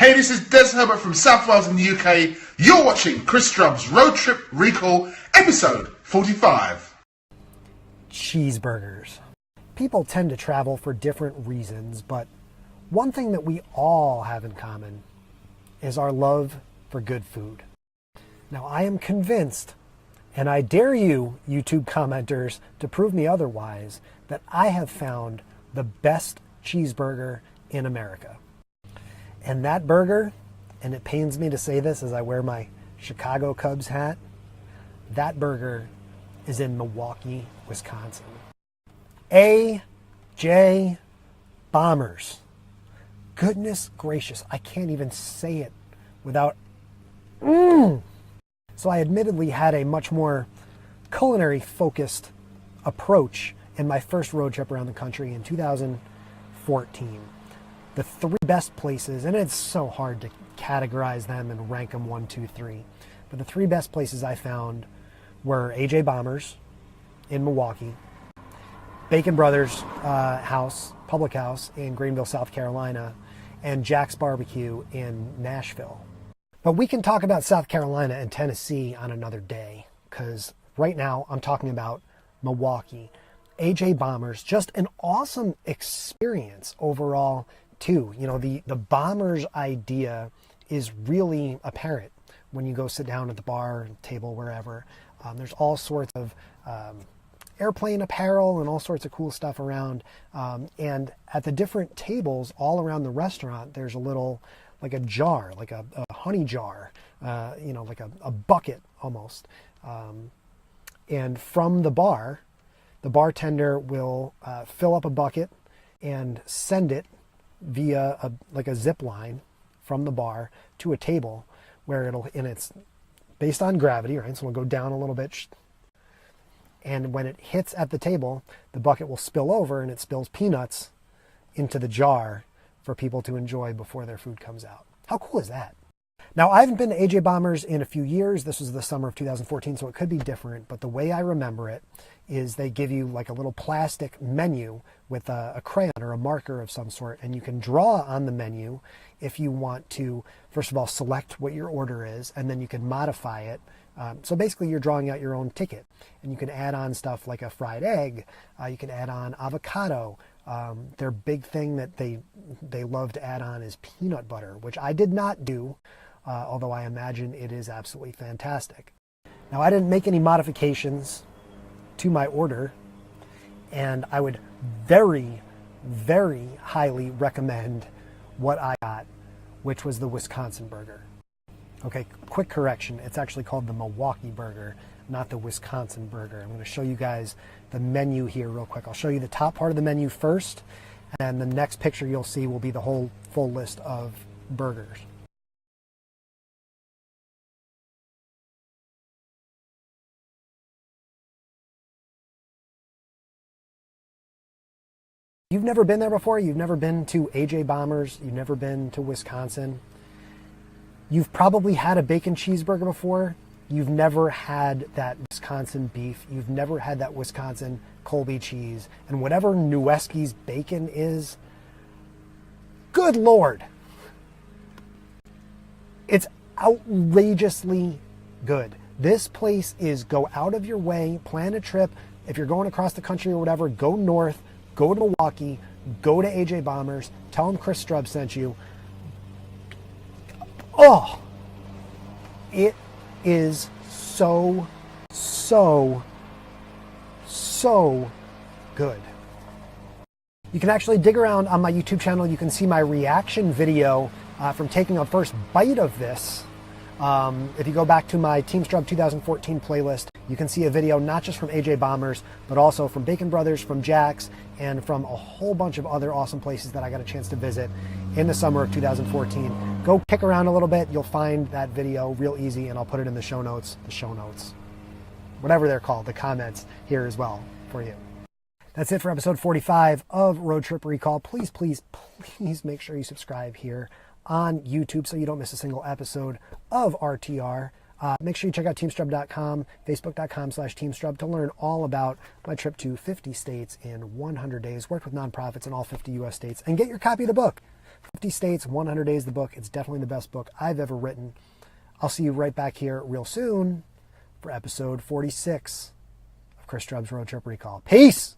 Hey, this is Des Herbert from South Wales in the UK. You're watching Chris Strub's Road Trip Recall, episode 45. Cheeseburgers. People tend to travel for different reasons, but one thing that we all have in common is our love for good food. Now, I am convinced, and I dare you, YouTube commenters, to prove me otherwise, that I have found the best cheeseburger in America. And that burger, and it pains me to say this as I wear my Chicago Cubs hat, that burger is in Milwaukee, Wisconsin. A.J. Bombers. Goodness gracious, I can't even say it without So I admittedly had a much more culinary focused approach in my first road trip around the country in 2014. The three best places, and it's so hard to categorize them and rank them 1, 2, 3, but the three best places I found were A.J. Bombers in Milwaukee, Bacon Brothers Public House in Greenville, South Carolina, and Jack's Barbecue in Nashville. But we can talk about South Carolina and Tennessee on another day, because right now I'm talking about Milwaukee. A.J. Bombers, just an awesome experience overall too. You know, the Bombers idea is really apparent when you go sit down at the bar, table, wherever. There's all sorts of airplane apparel and all sorts of cool stuff around. And at the different tables all around the restaurant, there's a little, like a jar, like a honey jar, like a bucket almost. And from the bar, the bartender will fill up a bucket and send it via a zip line from the bar to a table where it's based on gravity, right? So it'll go down a little bit. And when it hits at the table, the bucket will spill over and it spills peanuts into the jar for people to enjoy before their food comes out. How cool is that? Now, I haven't been to A.J. Bombers in a few years. This was the summer of 2014, so it could be different. But the way I remember it is they give you like a little plastic menu with a crayon or a marker of some sort, and you can draw on the menu if you want to, first of all, select what your order is, and then you can modify it. So basically, you're drawing out your own ticket, and you can add on stuff like a fried egg. You can add on avocado. Their big thing that they love to add on is peanut butter, which I did not do. Although I imagine it is absolutely fantastic. Now, I didn't make any modifications to my order, and I would very, very highly recommend what I got, which was the Wisconsin burger. Okay, quick correction. It's actually called the Milwaukee burger, not the Wisconsin burger. I'm going to show you guys the menu here real quick. I'll show you the top part of the menu first, and the next picture you'll see will be the whole full list of burgers. You've never been there before? You've never been to A.J. Bombers? You've never been to Wisconsin? You've probably had a bacon cheeseburger before. You've never had that Wisconsin beef. You've never had that Wisconsin Colby cheese. And whatever Nuesky's bacon is, good Lord. It's outrageously good. This place is go out of your way, plan a trip. If you're going across the country or whatever, go north. Go to Milwaukee, go to A.J. Bombers, tell them Chris Strub sent you. Oh, it is so good. You can actually dig around on my YouTube channel. You can see my reaction video from taking a first bite of this. If you go back to my Team Strub 2014 playlist, you can see a video not just from A.J. Bombers, but also from Bacon Brothers, from Jack's, and from a whole bunch of other awesome places that I got a chance to visit in the summer of 2014. Go kick around a little bit. You'll find that video real easy, and I'll put it in the show notes, whatever they're called, the comments here as well for you. That's it for episode 45 of Road Trip Recall. Please, please, please make sure you subscribe here on YouTube so you don't miss a single episode of RTR. Make sure you check out teamstrub.com, facebook.com/teamstrub to learn all about my trip to 50 states in 100 days, worked with nonprofits in all 50 U.S. states, and get your copy of the book 50 States, 100 Days, the book. It's definitely the best book I've ever written. I'll see you right back here real soon for episode 46 of Chris Strub's Road Trip Recall. Peace!